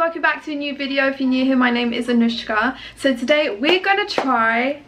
welcome back to a new video. If you're new here, my name is Anushka. So today we're gonna try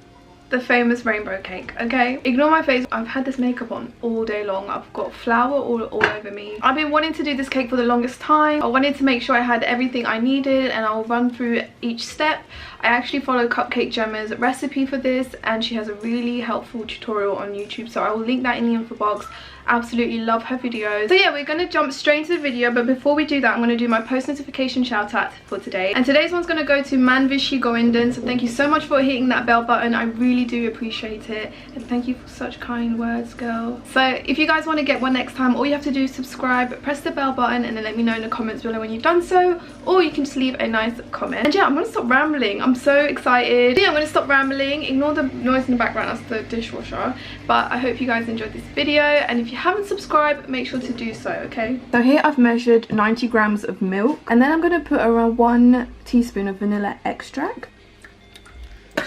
the famous rainbow cake, okay? Ignore my face, I've had this makeup on all day long. I've got flour all over me. I've been wanting to do this cake for the longest time. I wanted to make sure I had everything I needed, and I'll run through each step. I actually follow Cupcake Gemma's recipe for this, and she has a really helpful tutorial on YouTube, so I will link that in the info box. Absolutely love her videos. So yeah, we're gonna jump straight into the video, but before we do that, I'm gonna do my post notification shout out for today, and today's one's gonna go to Manvishi Goendan. So thank you so much for hitting that bell button. I really do appreciate it, and thank you for such kind words, girl. So if you guys want to get one next time, all you have to do is subscribe, press the bell button, and then let me know in the comments below when you've done so, or you can just leave a nice comment. And yeah, I'm gonna stop rambling. I'm so excited. Yeah, I'm gonna stop rambling. Ignore the noise in the background, that's the dishwasher. But I hope you guys enjoyed this video, and if you haven't subscribed, make sure to do so, okay? So here I've measured 90 grams of milk, and then I'm going to put around 1 teaspoon of vanilla extract.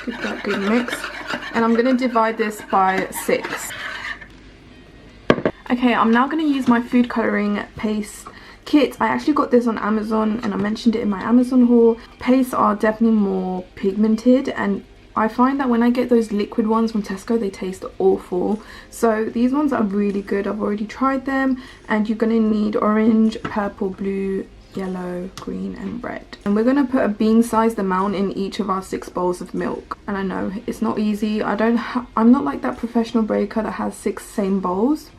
Give that a good mix, and I'm going to divide this by 6. Okay, I'm now going to use my food colouring paste kit. I actually got this on Amazon, and I mentioned it in my Amazon haul. Pastes are definitely more pigmented, and I find that when I get those liquid ones from Tesco, they taste awful. So these ones are really good. I've already tried them, and you're going to need orange, purple, blue, yellow, green and red. And we're going to put a bean-sized amount in each of our 6 bowls of milk. And I know it's not easy. I'm not like that professional baker that has 6 same bowls.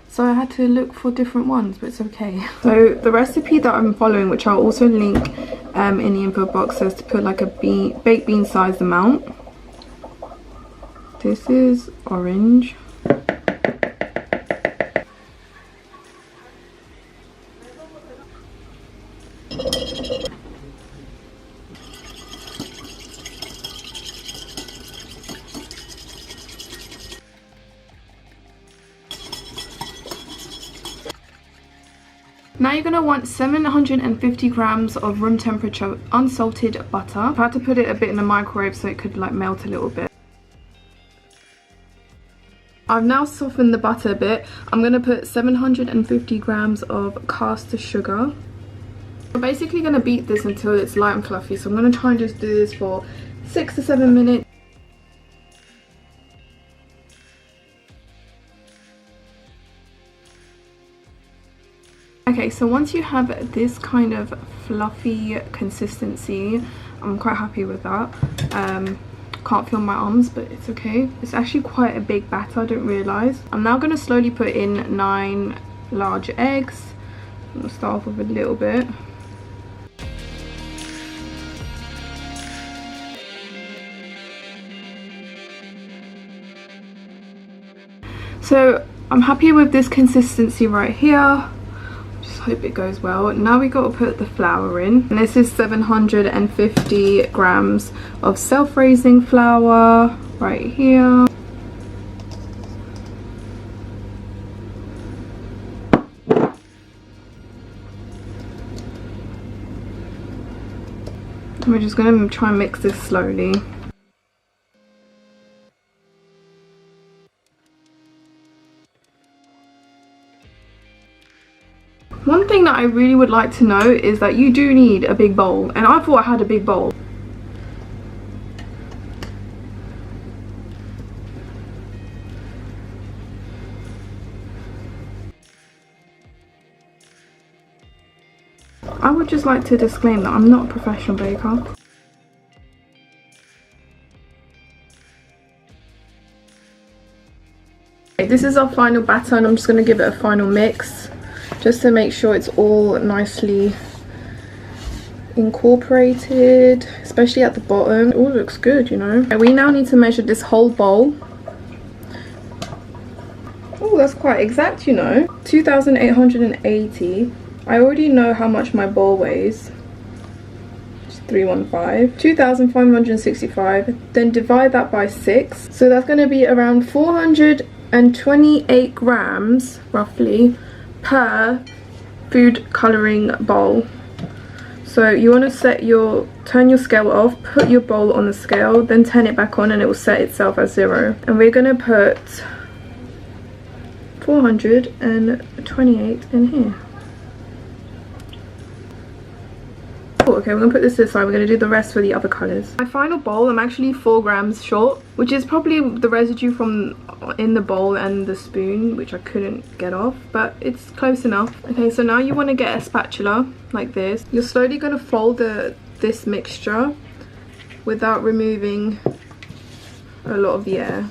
So I had to look for different ones, but it's okay. So the recipe that I'm following, which I'll also link in the info box, says to put like a baked bean sized amount. This is orange. Now you're going to want 750 grams of room temperature unsalted butter. I had to put it a bit in the microwave so it could like melt a little bit. I've now softened the butter a bit. I'm going to put 750 grams of caster sugar. I'm basically going to beat this until it's light and fluffy. So I'm going to try and just do this for 6 to 7 minutes. Okay, so once you have this kind of fluffy consistency, I'm quite happy with that. Can't feel my arms, but it's okay. It's actually quite a big batter, I didn't realise. I'm now going to slowly put in 9 large eggs. I'm going to start off with a little bit. So I'm happy with this consistency right here. Hope it goes well. Now we got to put the flour in, and this is 750 grams of self-raising flour right here. And we're just going to try and mix this slowly. One thing that I really would like to know is that you do need a big bowl, and I thought I had a big bowl. I would just like to disclaim that I'm not a professional baker. Okay, this is our final batter, and I'm just going to give it a final mix, just to make sure it's all nicely incorporated, especially at the bottom. It all looks good, you know. And we now need to measure this whole bowl. Oh, that's quite exact, you know. 2,880. I already know how much my bowl weighs. It's 315. 2,565. Then divide that by 6. So that's going to be around 428 grams, roughly, per food colouring bowl. So you want to turn your scale off, put your bowl on the scale, then turn it back on, and it will set itself as 0. And we're going to put 428 in here. Oh, okay, we're gonna put this aside. We're gonna do the rest for the other colors. My final bowl, I'm actually 4 grams short, which is probably the residue from in the bowl and the spoon, which I couldn't get off, but it's close enough. Okay, so now you want to get a spatula like this. You're slowly gonna fold this mixture without removing a lot of the air.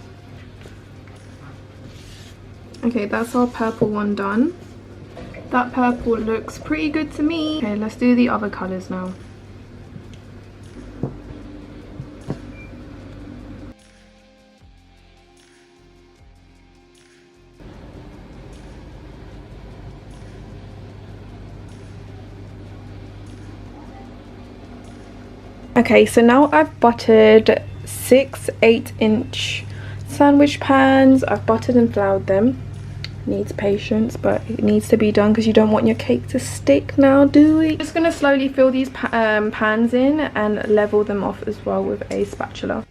Okay, that's our purple one done. That purple looks pretty good to me. Okay, let's do the other colors now. Okay, so now I've buttered 6 8-inch sandwich pans. I've buttered and floured them. Needs patience, but it needs to be done because you don't want your cake to stick now, do we? Just gonna slowly fill these pans in and level them off as well with a spatula.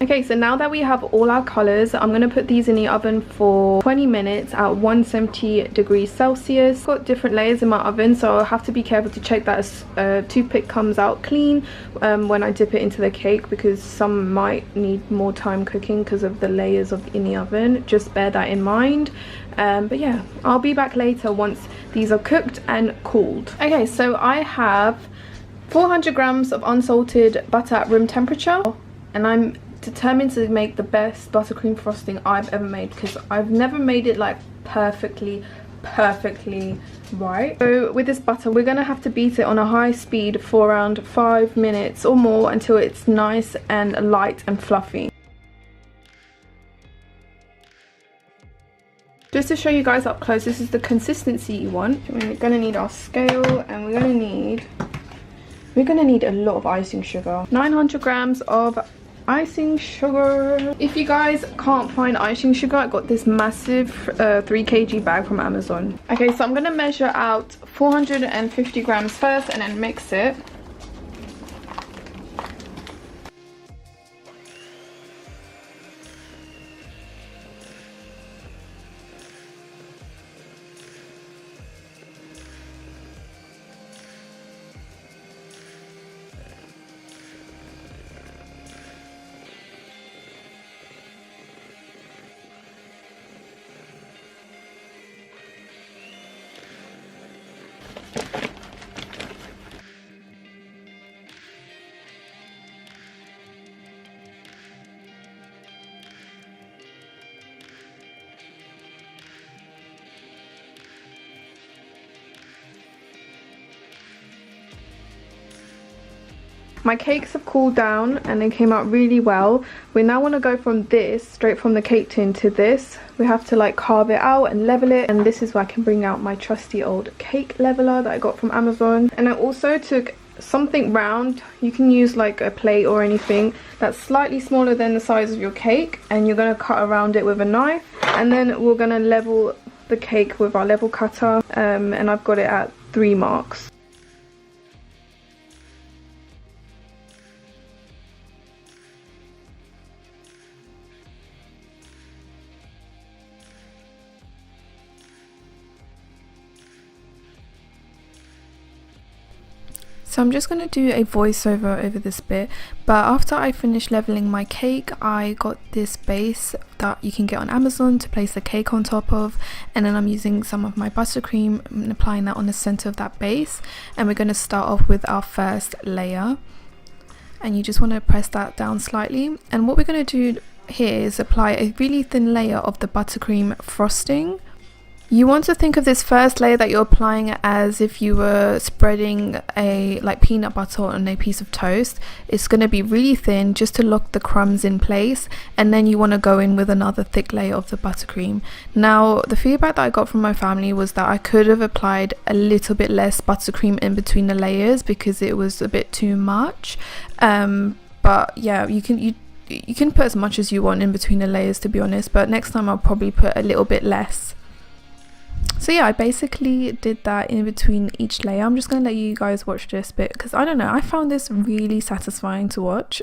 Okay, so now that we have all our colors, I'm going to put these in the oven for 20 minutes at 170 degrees Celsius. I've got different layers in my oven, so I'll have to be careful to check that a toothpick comes out clean when I dip it into the cake, because some might need more time cooking because of the layers in the oven. Just bear that in mind. But yeah, I'll be back later once these are cooked and cooled. Okay, so I have 400 grams of unsalted butter at room temperature, and I'm determined to make the best buttercream frosting I've ever made, because I've never made it like perfectly right. So with this butter, we're gonna have to beat it on a high speed for around 5 minutes or more until it's nice and light and fluffy. Just to show you guys up close, this is the consistency you want. We're gonna need our scale, and we're gonna need a lot of icing sugar. 900 grams of icing sugar. If you guys can't find icing sugar, I got this massive 3 kg bag from Amazon. Okay, so I'm gonna measure out 450 grams first and then mix it. My cakes have cooled down and they came out really well. We now want to go from this, straight from the cake tin, to this. We have to like carve it out and level it, and this is where I can bring out my trusty old cake leveler that I got from Amazon. And I also took something round. You can use like a plate or anything that's slightly smaller than the size of your cake, and you're going to cut around it with a knife, and then we're going to level the cake with our level cutter, and I've got it at 3 marks. So I'm just going to do a voiceover over this bit, but after I finished leveling my cake, I got this base that you can get on Amazon to place the cake on top of, and then I'm using some of my buttercream and applying that on the center of that base, and we're going to start off with our first layer, and you just want to press that down slightly. And what we're going to do here is apply a really thin layer of the buttercream frosting. You want to think of this first layer that you're applying as if you were spreading a peanut butter on a piece of toast. It's going to be really thin just to lock the crumbs in place, and then you want to go in with another thick layer of the buttercream. Now, the feedback that I got from my family was that I could have applied a little bit less buttercream in between the layers because it was a bit too much. But yeah, you can put as much as you want in between the layers, to be honest, but next time I'll probably put a little bit less. So yeah, I basically did that in between each layer. I'm just going to let you guys watch this bit because I don't know, I found this really satisfying to watch.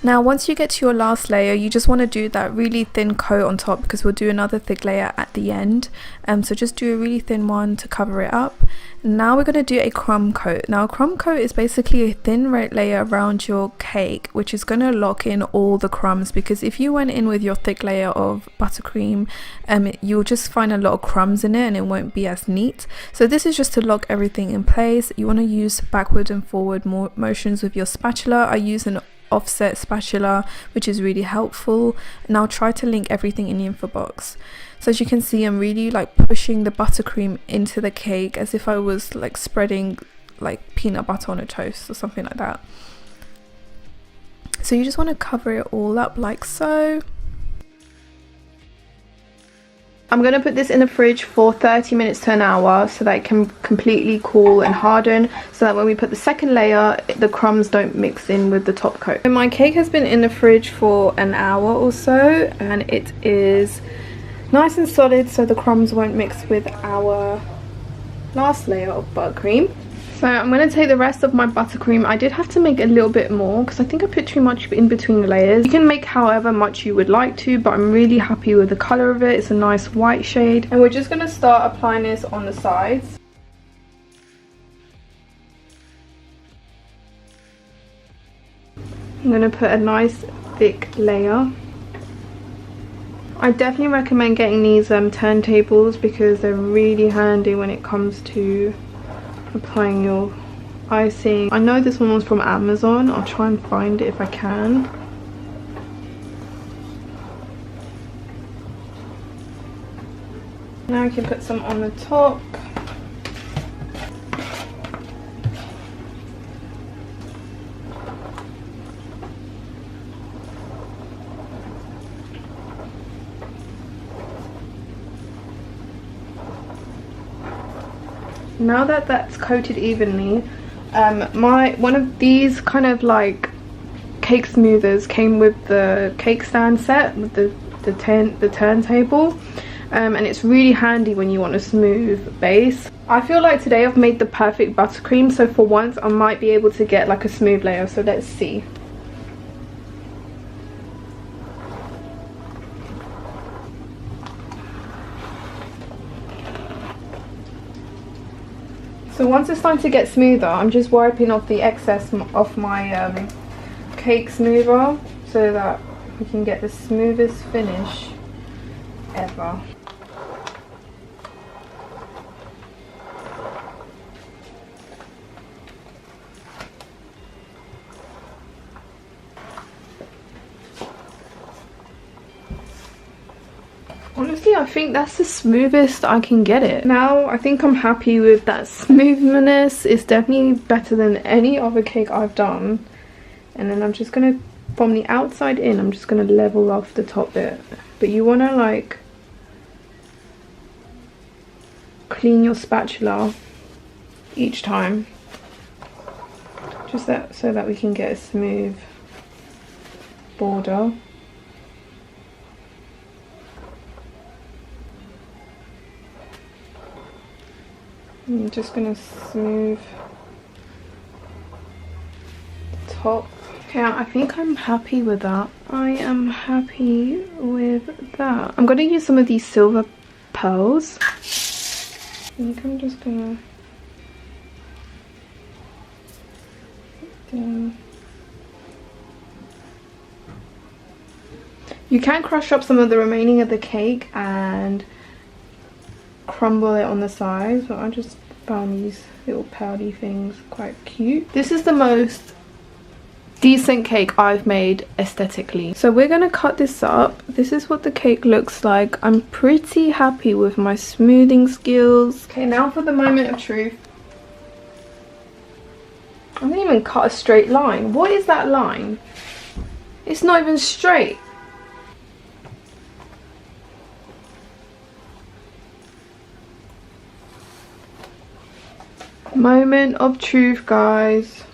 Now once you get to your last layer, you just want to do that really thin coat on top, because we'll do another thick layer at the end. So just do a really thin one to cover it up. Now we're going to do a crumb coat. Now a crumb coat is basically a thin layer around your cake, which is going to lock in all the crumbs, because if you went in with your thick layer of buttercream, you'll just find a lot of crumbs in it and it won't be as neat. So this is just to lock everything in place. You want to use backward and forward motions with your spatula. I use an offset spatula, which is really helpful, and I'll try to link everything in the info box. So as you can see, I'm really like pushing the buttercream into the cake as if I was like spreading like peanut butter on a toast or something like that. So you just want to cover it all up like so. I'm going to put this in the fridge for 30 minutes to an hour so that it can completely cool and harden, so that when we put the second layer, the crumbs don't mix in with the top coat. So my cake has been in the fridge for an hour or so, and it is nice and solid, so the crumbs won't mix with our last layer of buttercream. So I'm going to take the rest of my buttercream. I did have to make a little bit more because I think I put too much in between the layers. You can make however much you would like to, but I'm really happy with the colour of it. It's a nice white shade. And we're just going to start applying this on the sides. I'm going to put a nice thick layer. I definitely recommend getting these turntables because they're really handy when it comes to applying your icing. I know this one was from Amazon. I'll try and find it if I can. Now I can put some on the top. Now that that's coated evenly, one of these kind of like cake smoothers came with the cake stand set with the turntable, and it's really handy when you want a smooth base. I feel like today I've made the perfect buttercream, so for once I might be able to get like a smooth layer, so let's see. So once it's starting to get smoother, I'm just wiping off the excess off my cake smoother so that we can get the smoothest finish ever. Honestly, I think that's the smoothest I can get it. Now, I think I'm happy with that smoothness. It's definitely better than any other cake I've done. And then I'm just going to, from the outside in, I'm just going to level off the top bit. But you want to like clean your spatula each time. Just so that we can get a smooth border. I'm just going to smooth the top. Okay, I think I'm happy with that. I am happy with that. I'm going to use some of these silver pearls. I think I'm just going to... You can crush up some of the remaining of the cake and crumble it on the sides, but I just found these little powdery things quite cute. This is the most decent cake I've made aesthetically. So we're gonna cut this up. This is what the cake looks like. I'm pretty happy with my smoothing skills. Okay, now for the moment of truth. I didn't even cut a straight line. What is that line? It's not even straight. Moment of truth, guys.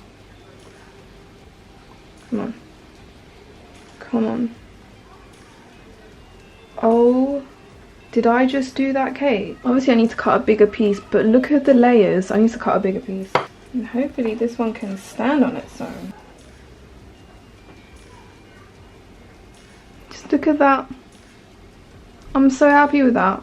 Come on. Come on. Oh, did I just do that cake? Obviously I need to cut a bigger piece, but look at the layers. I need to cut a bigger piece. And hopefully this one can stand on its own. Look at that. I'm so happy with that.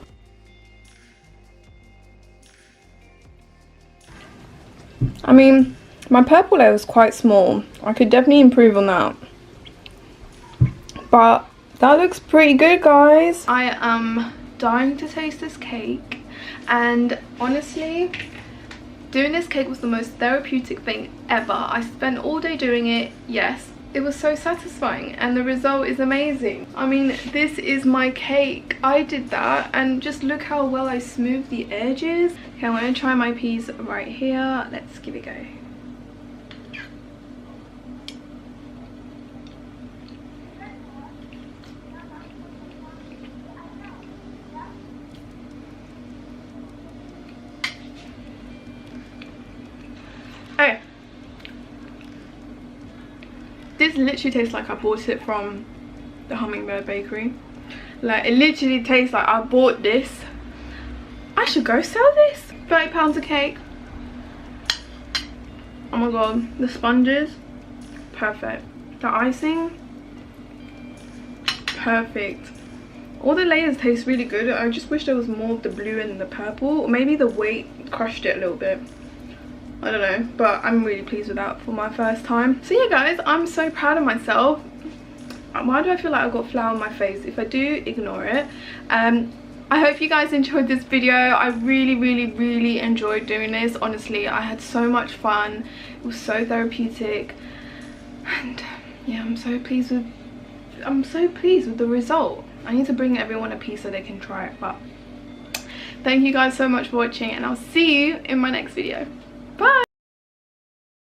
I mean, my purple layer was quite small. I could definitely improve on that. But that looks pretty good, guys. I am dying to taste this cake. And honestly, doing this cake was the most therapeutic thing ever. I spent all day doing it, yes. It was so satisfying and the result is amazing. I mean, this is my cake. I did that and just look how well I smoothed the edges. Okay, I'm going to try my piece right here. Let's give it a go. Okay. This literally tastes like I bought it from the Hummingbird Bakery. Like, it literally tastes like I bought this. I should go sell this. £30 a cake. Oh my god, the sponges, perfect. The icing, perfect. All the layers taste really good. I just wish there was more of the blue and the purple. Or maybe the weight crushed it a little bit. I don't know, but I'm really pleased with that for my first time. So yeah guys, I'm so proud of myself. Why do I feel like I've got flour on my face? If I do, ignore it. I hope you guys enjoyed this video. I really enjoyed doing this. Honestly, I had so much fun. It was so therapeutic. And yeah, I'm so pleased with the result. I need to bring everyone a piece so they can try it. But thank you guys so much for watching, and I'll see you in my next video.